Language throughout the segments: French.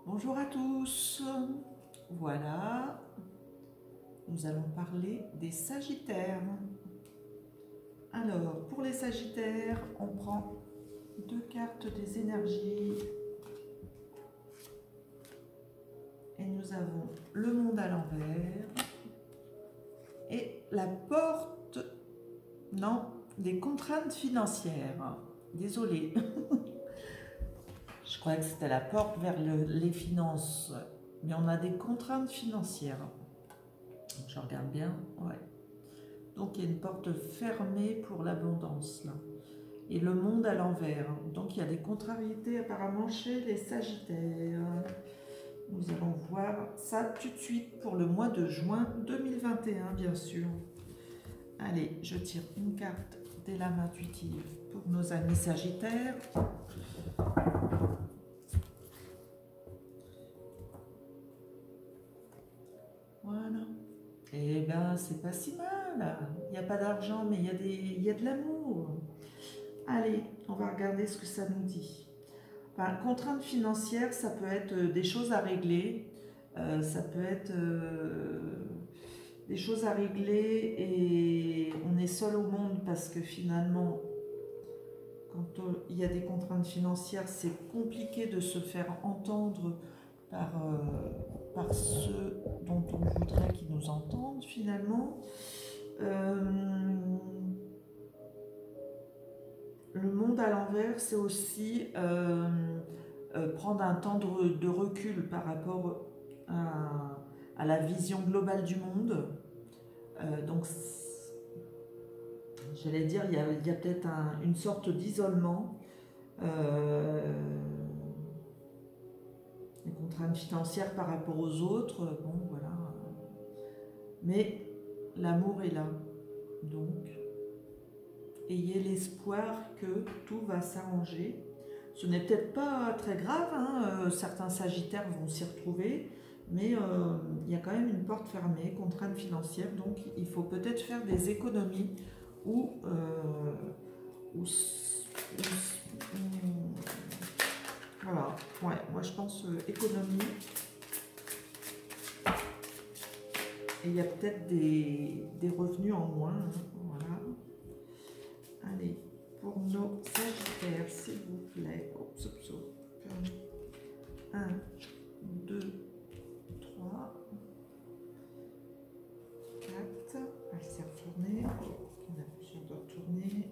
Bonjour à tous. Voilà, nous allons parler des Sagittaires. Alors, pour les Sagittaires, on prend deux cartes des énergies. Et nous avons le monde à l'envers. Et la porte, non, des contraintes financières. Désolée. Je croyais que c'était la porte vers les finances. Mais on a des contraintes financières. Je regarde bien, ouais. Donc il y a une porte fermée pour l'abondance là. Et le monde à l'envers. Donc il y a des contrariétés apparemment chez les Sagittaires. Nous allons voir ça tout de suite pour le mois de juin 2021 bien sûr. Allez, je tire une carte des lames intuitives pour nos amis Sagittaires. Voilà. Eh bien, c'est pas si mal. Il n'y a pas d'argent, mais il y a de l'amour. Allez, on va regarder ce que ça nous dit. Enfin, contrainte financière, ça peut être des choses à régler. Ça peut être des choses à régler et on est seul au monde parce que finalement, quand il y a des contraintes financières, c'est compliqué de se faire entendre par ceux dont on voudrait qu'ils nous entendent finalement. Le monde à l'envers, c'est aussi prendre un temps de recul par rapport à la vision globale du monde. Donc, j'allais dire, il y a peut-être une sorte d'isolement. Les contraintes financières par rapport aux autres, bon voilà. Mais l'amour est là. Donc, ayez l'espoir que tout va s'arranger. Ce n'est peut-être pas très grave, hein, certains Sagittaires vont s'y retrouver, mais il y a quand même une porte fermée, contrainte financière, donc il faut peut-être faire des économies ou voilà, ouais, moi je pense économie. Et il y a peut-être des revenus en moins, hein, voilà. Allez, pour nos Sagittaires, s'il vous plaît. Oups, oups, oups. 1, 2, 3, 4. Elle s'est retournée. On a besoin de retourner.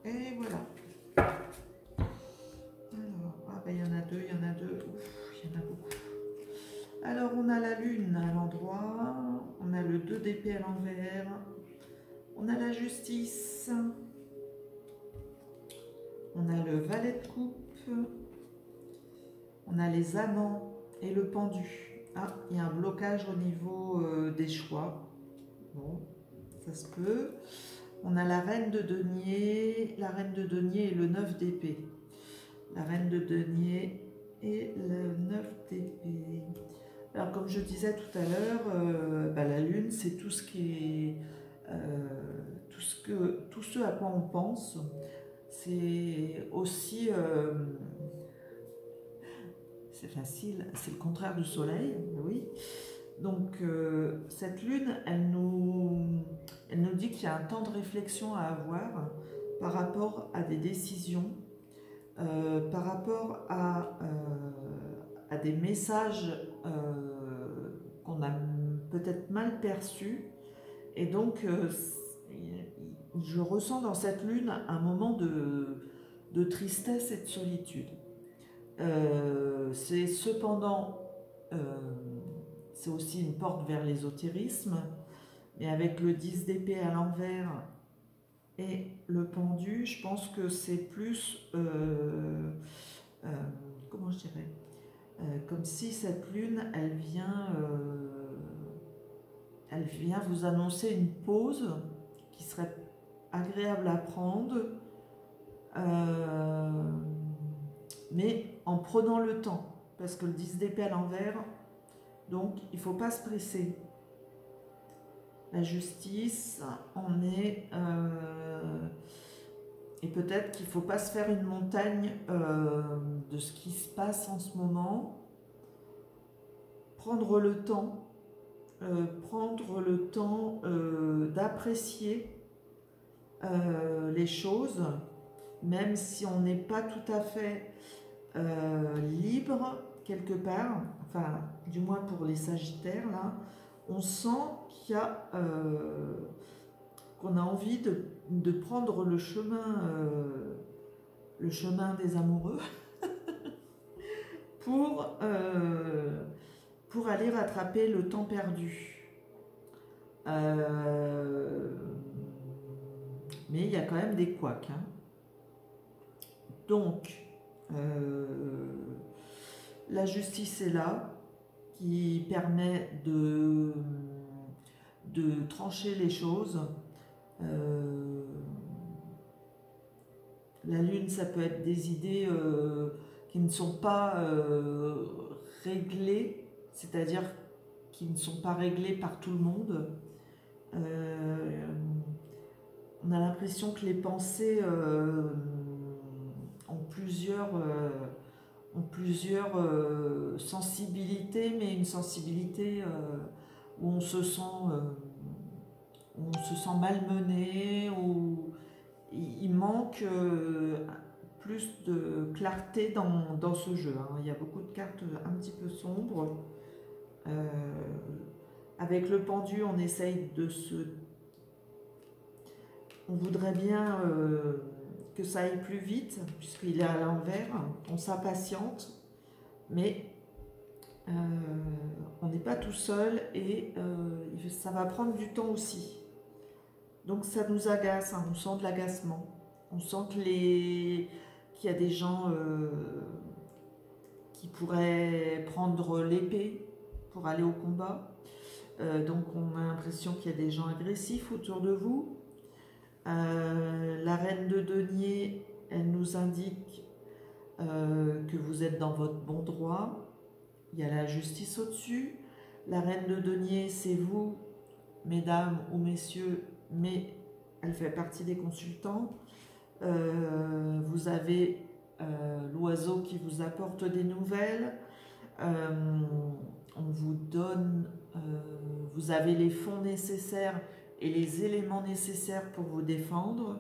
Et voilà. Alors, ah ben il y en a deux, il y en a deux. Ouf, il y en a beaucoup. Alors, on a la lune à l'endroit. On a le 2 d'épée à l'envers. On a la justice. On a le valet de coupe. On a les amants et le pendu. Ah, il y a un blocage au niveau des choix. Bon, ça se peut. On a la reine de denier et le 9 d'épée. La reine de denier et le 9 d'épée. Alors, comme je disais tout à l'heure, la lune, c'est tout ce qui est... tout ce à quoi on pense. C'est aussi... c'est facile, c'est le contraire du soleil, oui. Donc cette lune, elle nous dit qu'il y a un temps de réflexion à avoir par rapport à des décisions, par rapport à des messages qu'on a peut-être mal perçus. Et donc je ressens dans cette lune un moment de tristesse et de solitude. C'est cependant, c'est aussi une porte vers l'ésotérisme, mais avec le 10 d'épée à l'envers et le pendu, je pense que c'est plus, comment je dirais, comme si cette lune, elle vient vous annoncer une pause qui serait agréable à prendre, mais en prenant le temps, parce que le 10 d'épée à l'envers, donc il ne faut pas se presser. La justice, on est Et peut-être qu'il ne faut pas se faire une montagne de ce qui se passe en ce moment. Prendre le temps d'apprécier les choses, même si on n'est pas tout à fait libre quelque part, enfin du moins pour les Sagittaires là, on sent qu'il y a qu'on a envie de prendre le chemin des amoureux pour aller rattraper le temps perdu. Mais il y a quand même des couacs. Hein. Donc, la justice est là, qui permet de trancher les choses. La lune, ça peut être des idées qui ne sont pas réglées, c'est-à-dire qui ne sont pas réglées par tout le monde. On a l'impression que les pensées ont plusieurs sensibilités, mais une sensibilité où on se sent malmené, où il manque plus de clarté dans ce jeu. Hein. Il y a beaucoup de cartes un petit peu sombres. Avec le pendu, on essaye on voudrait bien que ça aille plus vite, puisqu'il est à l'envers. On s'impatiente, mais on n'est pas tout seul et ça va prendre du temps aussi. Donc ça nous agace, hein, on sent de l'agacement. On sent qu'il y a des gens qui pourraient prendre l'épée pour aller au combat. Donc on a l'impression qu'il y a des gens agressifs autour de vous. La reine de denier, elle nous indique que vous êtes dans votre bon droit. Il y a la justice au-dessus. La reine de denier, c'est vous, mesdames ou messieurs, mais elle fait partie des consultants. Vous avez l'oiseau qui vous apporte des nouvelles. On vous donne, vous avez les fonds nécessaires et les éléments nécessaires pour vous défendre.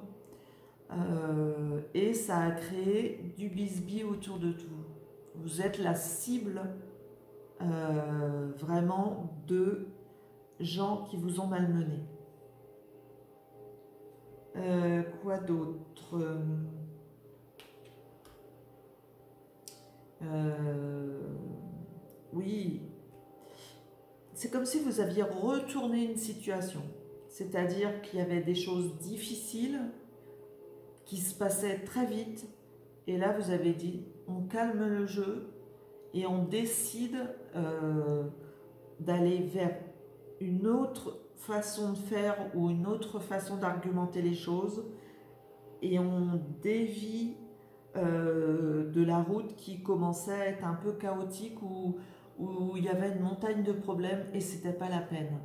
Et ça a créé du bisbis autour de tout. Vous êtes la cible vraiment de gens qui vous ont malmené. Quoi d'autre? Oui, c'est comme si vous aviez retourné une situation. C'est-à-dire qu'il y avait des choses difficiles qui se passaient très vite. Et là, vous avez dit, on calme le jeu et on décide d'aller vers une autre façon de faire ou une autre façon d'argumenter les choses. Et on dévie de la route qui commençait à être un peu chaotique où il y avait une montagne de problèmes et c'était pas la peine.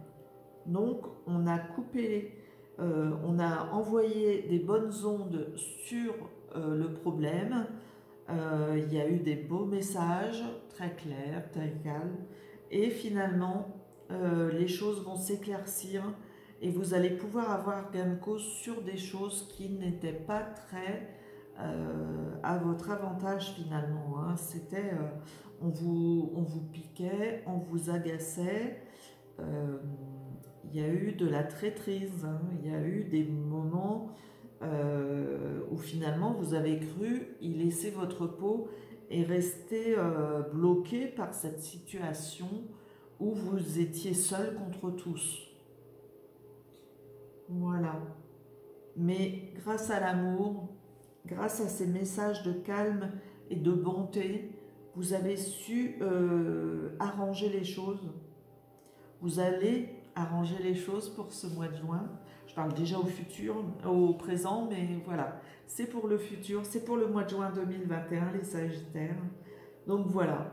Donc on a coupé, on a envoyé des bonnes ondes sur le problème. Il y a eu des beaux messages très clairs, très calmes, et finalement les choses vont s'éclaircir et vous allez pouvoir avoir gain de cause sur des choses qui n'étaient pas très à votre avantage finalement. Hein. C'était, on vous piquait, on vous agaçait. Il y a eu de la traîtrise, hein. Il y a eu des moments où finalement vous avez cru y laisser votre peau et rester bloqué par cette situation où vous étiez seul contre tous. Voilà. Mais grâce à l'amour, grâce à ces messages de calme et de bonté, vous avez su arranger les choses. Vous allez arranger les choses pour ce mois de juin. Je parle déjà au futur, au présent, mais voilà. C'est pour le futur, c'est pour le mois de juin 2021, les Sagittaires. Donc voilà.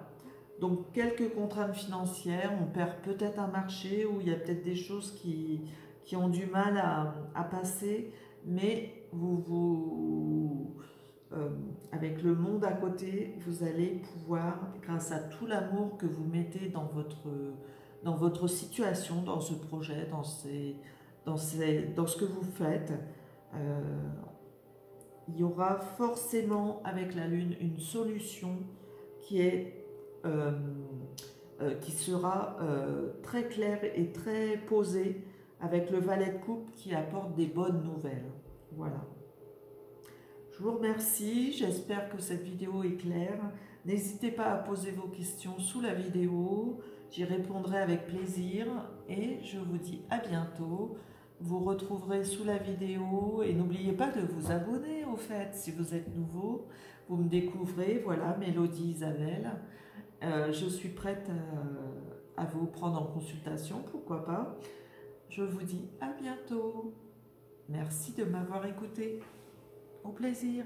Donc quelques contraintes financières, on perd peut-être un marché où il y a peut-être des choses qui ont du mal à passer, mais avec le monde à côté, vous allez pouvoir, grâce à tout l'amour que vous mettez dans votre situation, dans ce projet, dans ce que vous faites, il y aura forcément avec la Lune une solution qui sera très claire et très posée, avec le valet de coupe qui apporte des bonnes nouvelles. Voilà. Je vous remercie, j'espère que cette vidéo est claire. N'hésitez pas à poser vos questions sous la vidéo, j'y répondrai avec plaisir et je vous dis à bientôt. Vous retrouverez sous la vidéo et n'oubliez pas de vous abonner au fait si vous êtes nouveau. Vous me découvrez, voilà, Mélodie Isabelle. Je suis prête à vous prendre en consultation, pourquoi pas. Je vous dis à bientôt. Merci de m'avoir écouté. Au plaisir.